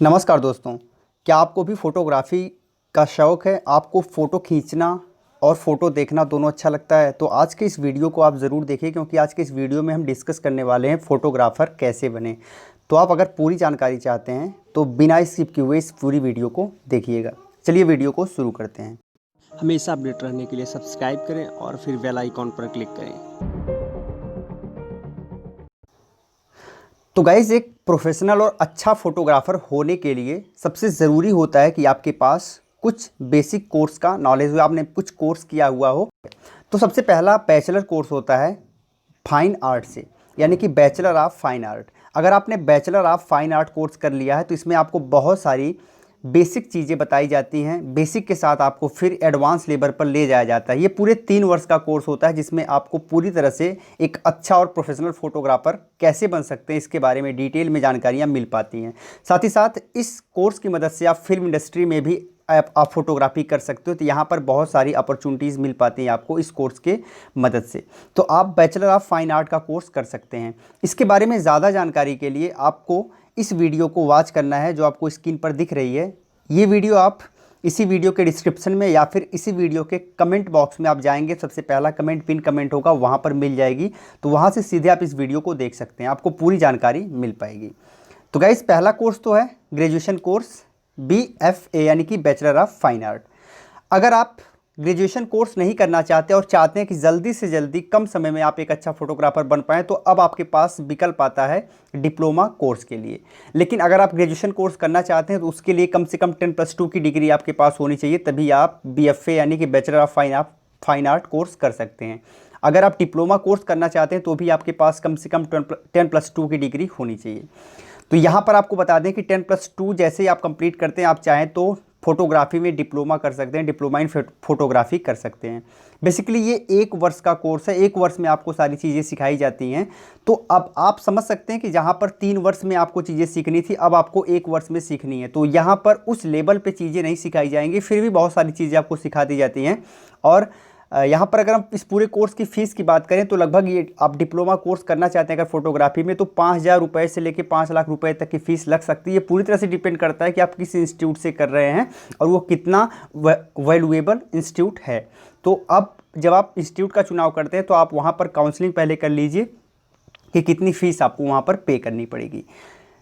नमस्कार दोस्तों, क्या आपको भी फ़ोटोग्राफ़ी का शौक़ है? आपको फ़ोटो खींचना और फ़ोटो देखना दोनों अच्छा लगता है? तो आज के इस वीडियो को आप ज़रूर देखिए, क्योंकि आज के इस वीडियो में हम डिस्कस करने वाले हैं फ़ोटोग्राफ़र कैसे बने। तो आप अगर पूरी जानकारी चाहते हैं तो बिना स्किप किए हुए इस पूरी वीडियो को देखिएगा। चलिए वीडियो को शुरू करते हैं। हमेशा अपडेट रहने के लिए सब्सक्राइब करें और फिर बेल आइकॉन पर क्लिक करें। तो गाइज़, एक प्रोफेशनल और अच्छा फ़ोटोग्राफ़र होने के लिए सबसे ज़रूरी होता है कि आपके पास कुछ बेसिक कोर्स का नॉलेज हो, आपने कुछ कोर्स किया हुआ हो। तो सबसे पहला बैचलर कोर्स होता है फाइन आर्ट से, यानी कि बैचलर ऑफ फाइन आर्ट। अगर आपने bachelor of fine art course कर लिया है तो इसमें आपको बहुत सारी बेसिक चीज़ें बताई जाती हैं। बेसिक के साथ आपको फिर एडवांस लेवल पर ले जाया जाता है। ये पूरे 3 वर्ष का कोर्स होता है, जिसमें आपको पूरी तरह से एक अच्छा और प्रोफेशनल फ़ोटोग्राफ़र कैसे बन सकते हैं इसके बारे में डिटेल में जानकारियाँ मिल पाती हैं। साथ ही साथ इस कोर्स की मदद से आप फिल्म इंडस्ट्री में भी आप फ़ोटोग्राफी कर सकते हो। तो यहाँ पर बहुत सारी अपॉर्चुनिटीज़ मिल पाती हैं आपको इस कोर्स के मदद से। तो आप बैचलर ऑफ फाइन आर्ट का कोर्स कर सकते हैं। इसके बारे में ज़्यादा जानकारी के लिए आपको इस वीडियो को वॉच करना है, जो आपको स्क्रीन पर दिख रही है। ये वीडियो आप इसी वीडियो के डिस्क्रिप्शन में या फिर इसी वीडियो के कमेंट बॉक्स में आप जाएंगे, सबसे पहला कमेंट पिन कमेंट होगा, वहाँ पर मिल जाएगी। तो वहाँ से सीधे आप इस वीडियो को देख सकते हैं, आपको पूरी जानकारी मिल पाएगी। तो गाइस, पहला कोर्स तो है ग्रेजुएशन कोर्स BFA, यानी कि बैचलर ऑफ फाइन आर्ट। अगर आप ग्रेजुएशन कोर्स नहीं करना चाहते और चाहते हैं कि जल्दी से जल्दी कम समय में आप एक अच्छा फोटोग्राफर बन पाएँ, तो अब आपके पास विकल्प आता है डिप्लोमा कोर्स के लिए। लेकिन अगर आप ग्रेजुएशन कोर्स करना चाहते हैं तो उसके लिए कम से कम 10+2 की डिग्री आपके पास होनी चाहिए, तभी आप BFA यानी कि bachelor of fine art course कर सकते हैं। अगर आप डिप्लोमा कोर्स करना चाहते हैं तो भी आपके पास कम से कम 10+2 की डिग्री होनी चाहिए। तो यहाँ पर आपको बता दें कि 10+2 जैसे ही आप कंप्लीट करते हैं, आप चाहें तो फोटोग्राफी में डिप्लोमा कर सकते हैं, डिप्लोमा इन फोटोग्राफी कर सकते हैं। बेसिकली ये 1 वर्ष का कोर्स है, 1 वर्ष में आपको सारी चीज़ें सिखाई जाती हैं। तो अब आप समझ सकते हैं कि जहाँ पर 3 वर्ष में आपको चीज़ें सीखनी थी, अब आपको 1 वर्ष में सीखनी है। तो यहाँ पर उस लेवल पे चीज़ें नहीं सिखाई जाएंगी, फिर भी बहुत सारी चीज़ें आपको सिखा दी जाती हैं। और यहाँ पर अगर हम इस पूरे कोर्स की फ़ीस की बात करें तो लगभग ये आप डिप्लोमा कोर्स करना चाहते हैं अगर फोटोग्राफी में, तो 5,000 रुपये से लेकर 5 लाख रुपए तक की फ़ीस लग सकती है। पूरी तरह से डिपेंड करता है कि आप किस इंस्टीट्यूट से कर रहे हैं और वो कितना वैल्यूएबल इंस्टीट्यूट है। तो अब जब आप इंस्टीट्यूट का चुनाव करते हैं तो आप वहाँ पर काउंसलिंग पहले कर लीजिए कि कितनी फ़ीस आपको वहाँ पर पे करनी पड़ेगी।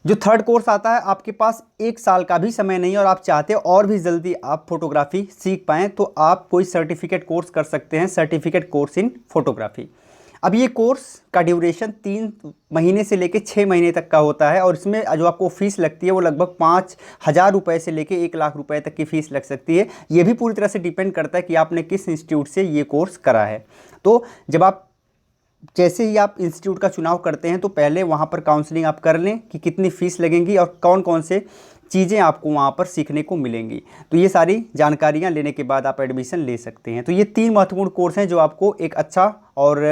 जो थर्ड कोर्स आता है, आपके पास 1 साल का भी समय नहीं और आप चाहते हैं और भी जल्दी आप फोटोग्राफी सीख पाएँ, तो आप कोई सर्टिफिकेट कोर्स कर सकते हैं, सर्टिफिकेट कोर्स इन फोटोग्राफी। अब ये कोर्स का ड्यूरेशन 3 महीने से लेकर 6 महीने तक का होता है और इसमें जो आपको फ़ीस लगती है वो लगभग 5,000 रुपये से लेकर 1 लाख रुपए तक की फ़ीस लग सकती है। ये भी पूरी तरह से डिपेंड करता है कि आपने किस इंस्टीट्यूट से ये कोर्स करा है। तो जैसे ही आप इंस्टीट्यूट का चुनाव करते हैं तो पहले वहाँ पर काउंसलिंग आप कर लें कि कितनी फ़ीस लगेंगी और कौन कौन से चीज़ें आपको वहाँ पर सीखने को मिलेंगी। तो ये सारी जानकारियाँ लेने के बाद आप एडमिशन ले सकते हैं। तो ये 3 महत्वपूर्ण कोर्स हैं जो आपको एक अच्छा और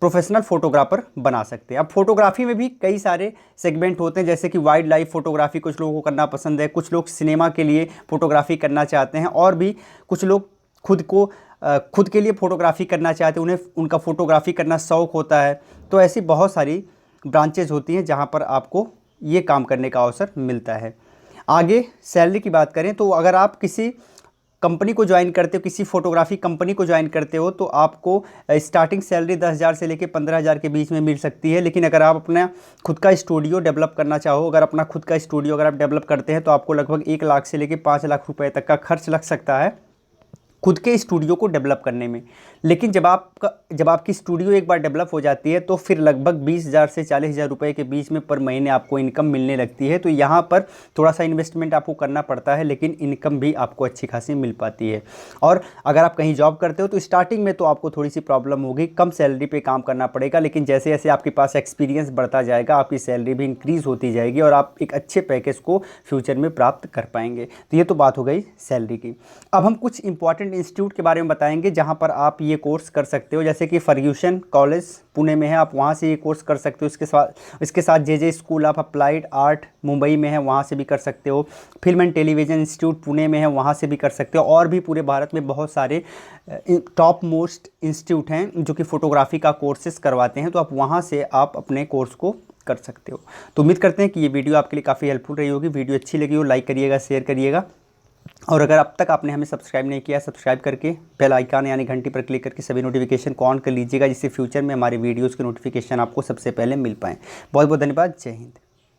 प्रोफेशनल फ़ोटोग्राफ़र बना सकते हैं। अब फोटोग्राफी में भी कई सारे सेगमेंट होते हैं, जैसे कि वाइल्ड लाइफ फ़ोटोग्राफी कुछ लोगों को करना पसंद है, कुछ लोग सिनेमा के लिए फ़ोटोग्राफी करना चाहते हैं और भी कुछ लोग खुद के लिए फ़ोटोग्राफी करना चाहते हैं, उन्हें उनका फ़ोटोग्राफी करना शौक़ होता है। तो ऐसी बहुत सारी ब्रांचेज होती हैं जहाँ पर आपको ये काम करने का अवसर मिलता है। आगे सैलरी की बात करें तो अगर आप किसी कंपनी को ज्वाइन करते हो, किसी फ़ोटोग्राफी कंपनी को ज्वाइन करते हो, तो आपको स्टार्टिंग सैलरी 10,000 से लेकर 15,000 के बीच में मिल सकती है। लेकिन अगर आप अपना खुद का स्टूडियो डेवलप करना चाहो, अगर अपना खुद का स्टूडियो अगर आप डेवलप करते हैं तो आपको लगभग 1 लाख से लेकर 5 लाख रुपए तक का खर्च लग सकता है खुद के स्टूडियो को डेवलप करने में। लेकिन जब आपकी स्टूडियो एक बार डेवलप हो जाती है तो फिर लगभग 20,000 से 40,000 रुपये के बीच में पर महीने आपको इनकम मिलने लगती है। तो यहाँ पर थोड़ा सा इन्वेस्टमेंट आपको करना पड़ता है, लेकिन इनकम भी आपको अच्छी खासी मिल पाती है। और अगर आप कहीं जॉब करते हो तो स्टार्टिंग में तो आपको थोड़ी सी प्रॉब्लम होगी, कम सैलरी पर काम करना पड़ेगा, लेकिन जैसे जैसे आपके पास एक्सपीरियंस बढ़ता जाएगा आपकी सैलरी भी इंक्रीज़ होती जाएगी और आप एक अच्छे पैकेज को फ्यूचर में प्राप्त कर पाएंगे। तो ये तो बात हो गई सैलरी की। अब हम कुछ इंपॉर्टेंट इंस्टीट्यूट के बारे में बताएंगे जहां पर आप ये कोर्स कर सकते हो, जैसे कि फर्ग्यूसन कॉलेज पुणे में है, आप वहां से ये कोर्स कर सकते हो। इसके साथ J school of applied art Mumbai में है, वहां से भी कर सकते हो। Film and television institute Pune में है, वहां से भी कर सकते हो। और भी पूरे भारत में बहुत सारे टॉप मोस्ट इंस्टीट्यूट हैं जो कि फ़ोटोग्राफी का कोर्सेस करवाते हैं, तो आप वहाँ से आप अपने कोर्स को कर सकते हो। तो उम्मीद करते हैं कि ये वीडियो आपके लिए काफ़ी हेल्पफुल रही होगी। वीडियो अच्छी लगी हो लाइक करिएगा, शेयर करिएगा, और अगर अब तक आपने हमें सब्सक्राइब नहीं किया, सब्सक्राइब करके बेल आइकन यानी घंटी पर क्लिक करके सभी नोटिफिकेशन को ऑन कर लीजिएगा, जिससे फ्यूचर में हमारे वीडियोज़ के नोटिफिकेशन आपको सबसे पहले मिल पाएँ। बहुत बहुत धन्यवाद। जय हिंद।